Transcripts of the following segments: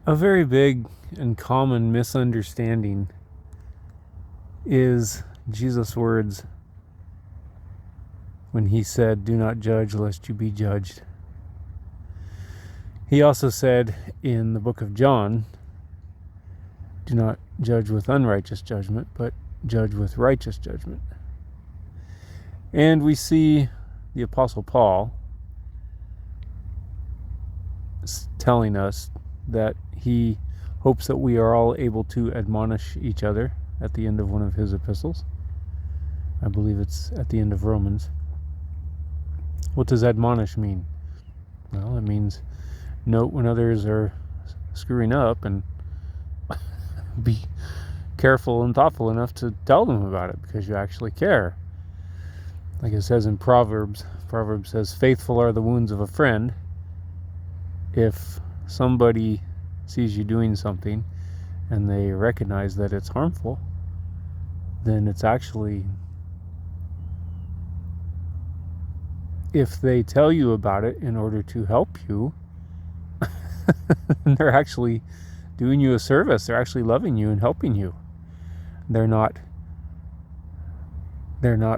A very big and common misunderstanding is Jesus' words when he said, "Do not judge lest you be judged." He also said in the book of John, "Do not judge with unrighteous judgment, but judge with righteous judgment." And we see the Apostle Paul telling us that he hopes that we are all able to admonish each other at the end of one of his epistles. I believe it's at the end of Romans. What does admonish mean? Well, it means note when others are screwing up and be careful and thoughtful enough to tell them about it because you actually care. Like it says in Proverbs says, "Faithful are the wounds of a friend." If somebody sees you doing something and they recognize that it's harmful, then it's actually, if they tell you about it in order to help you, they're actually doing you a service. They're actually loving you and helping you. They're not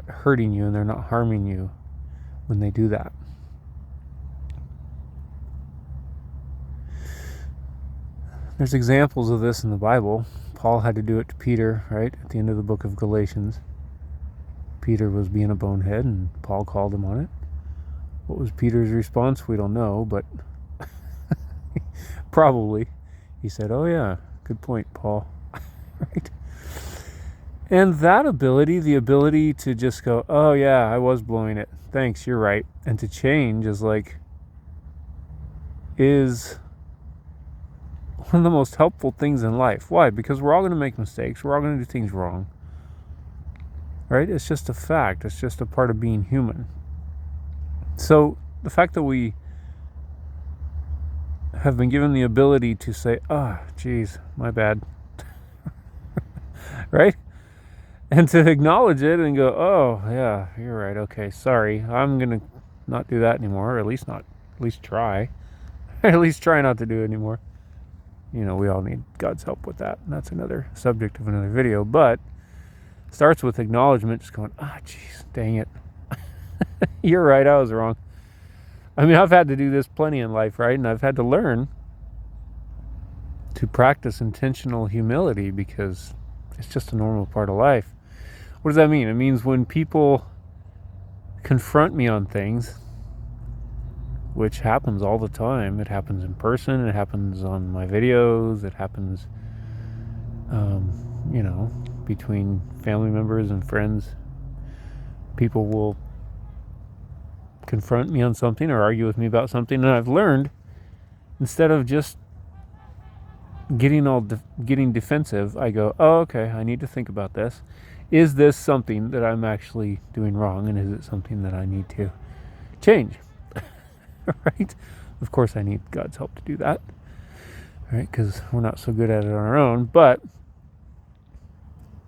hurting you and they're not harming you when they do that. There's examples of this in the Bible. Paul had to do it to Peter, right? At the end of the book of Galatians. Peter was being a bonehead and Paul called him on it. What was Peter's response? We don't know, but probably he said, "Oh yeah, good point, Paul." Right? And that ability, the ability to just go, "Oh yeah, I was blowing it. Thanks, you're right." And to change is one of the most helpful things in life. Why? Because we're all going to make mistakes. We're all going to do things wrong. Right? It's just a fact. It's just a part of being human. So the fact that we have been given the ability to say, geez, my bad. Right? And to acknowledge it and go, "Oh, yeah, you're right. Okay, sorry. I'm going to not do that anymore, or at least try. At least try not to do it anymore." We all need God's help with that. And that's another subject of another video. But it starts with acknowledgement, just going, geez, dang it. You're right, I was wrong. I mean, I've had to do this plenty in life, right? And I've had to learn to practice intentional humility because it's just a normal part of life. What does that mean? It means when people confront me on things, which happens all the time. It happens in person. It happens on my videos. It happens, between family members and friends. People will confront me on something or argue with me about something, and I've learned, instead of just getting defensive, I go, "Oh, okay, I need to think about this. Is this something that I'm actually doing wrong, and is it something that I need to change?" Right? Of course I need God's help to do that, right? Because we're not so good at it on our own, but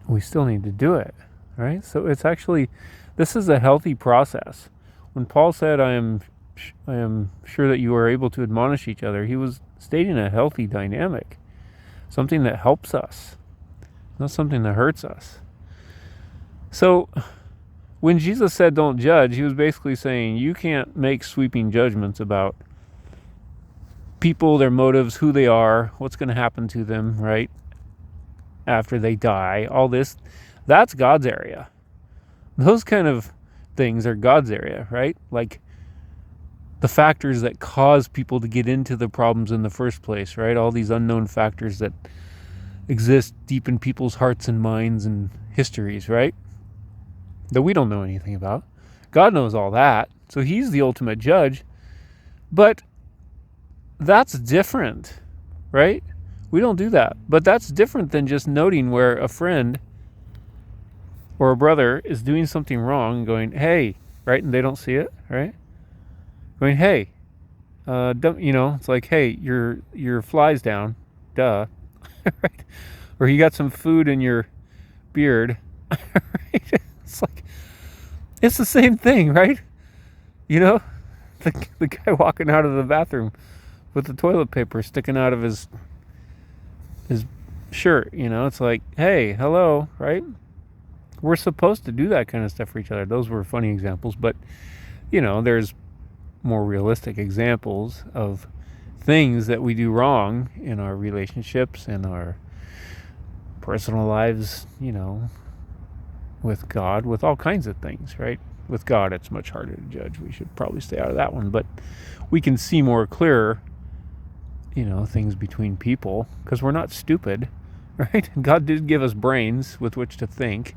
we still need to do it, right? So it's actually, this is a healthy process. When Paul said, I am sure that you are able to admonish each other, he was stating a healthy dynamic, something that helps us, not something that hurts us. So when Jesus said don't judge, he was basically saying you can't make sweeping judgments about people, their motives, who they are, what's going to happen to them, right, after they die. All this, that's God's area. Those kind of things are God's area, right? Like the factors that cause people to get into the problems in the first place, right? All these unknown factors that exist deep in people's hearts and minds and histories, right? That we don't know anything about. God knows all that, so he's the ultimate judge. But that's different, right? We don't do that. But that's different than just noting where a friend or a brother is doing something wrong and going, "Hey," right? And they don't see it, right? Going, "Hey, don't, it's like, hey, your fly's down, duh," right? Or you got some food in your beard, right? It's like, it's the same thing, right? The guy walking out of the bathroom with the toilet paper sticking out of his is sure, it's like, hey, hello, right? We're supposed to do that kind of stuff for each other. Those were funny examples, but there's more realistic examples of things that we do wrong in our relationships and our personal lives, with God, with all kinds of things, right? With God, it's much harder to judge. We should probably stay out of that one, but we can see more clear, things between people because we're not stupid, right? God did give us brains with which to think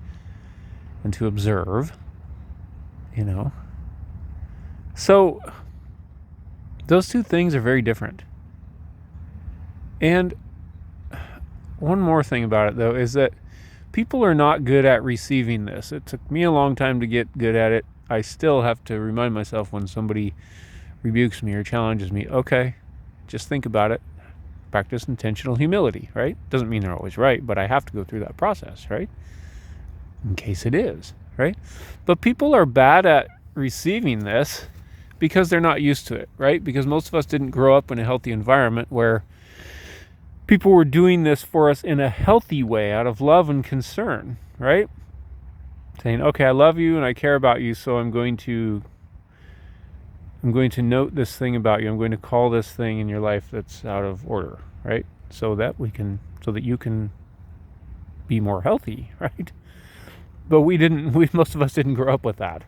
and to observe, So those two things are very different. And one more thing about it, though, is that people are not good at receiving this. It took me a long time to get good at it. I still have to remind myself when somebody rebukes me or challenges me, okay, just think about it. Practice intentional humility, right? Doesn't mean they're always right, but I have to go through that process, right? In case it is, right? But people are bad at receiving this because they're not used to it, right? Because most of us didn't grow up in a healthy environment where people were doing this for us in a healthy way out of love and concern, right? Saying, okay, I love you and I care about you, so I'm going to note this thing about you. I'm going to call this thing in your life that's out of order, right? So that you can be more healthy, right? But most of us didn't grow up with that.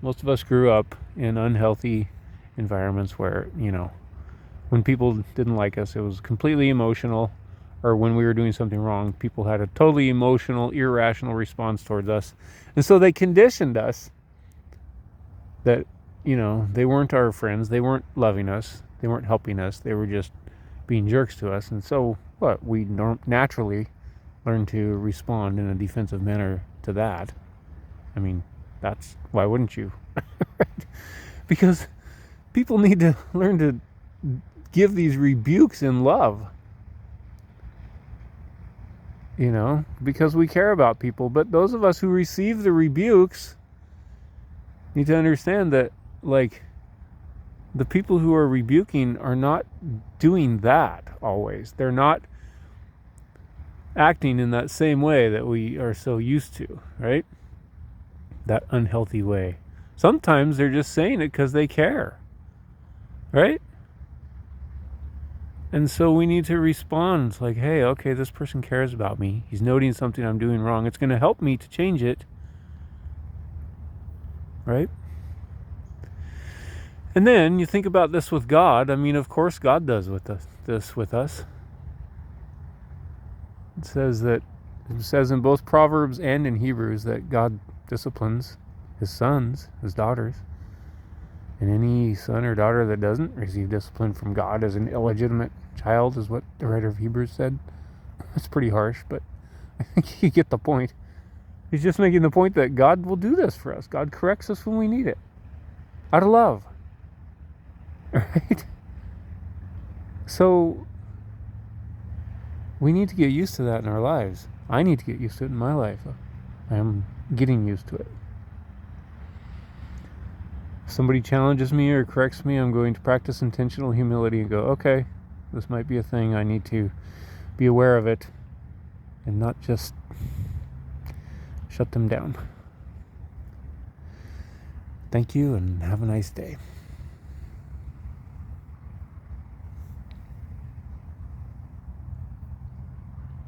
Most of us grew up in unhealthy environments where, when people didn't like us, it was completely emotional, or when we were doing something wrong, people had a totally emotional, irrational response towards us. And so they conditioned us that, they weren't our friends, they weren't loving us, they weren't helping us, they were just being jerks to us. And so we naturally learn to respond in a defensive manner to that. I mean, why wouldn't you? Because people need to learn to give these rebukes in love, because we care about people. But those of us who receive the rebukes need to understand that, the people who are rebuking are not doing that always. They're not acting in that same way that we are so used to, right? That unhealthy way. Sometimes they're just saying it because they care, right? And so we need to respond like, hey, okay, this person cares about me. He's noting something I'm doing wrong. It's going to help me to change it, right? And then you think about this with God. I mean, of course, God does this with us. It says in both Proverbs and in Hebrews that God disciplines his sons, his daughters. And any son or daughter that doesn't receive discipline from God as an illegitimate child is what the writer of Hebrews said. It's pretty harsh, but I think you get the point. He's just making the point that God will do this for us. God corrects us when we need it, out of love. Right? So we need to get used to that in our lives. I need to get used to it in my life. I am getting used to it. If somebody challenges me or corrects me, I'm going to practice intentional humility and go, okay, this might be a thing. I need to be aware of it and not just shut them down. Thank you and have a nice day.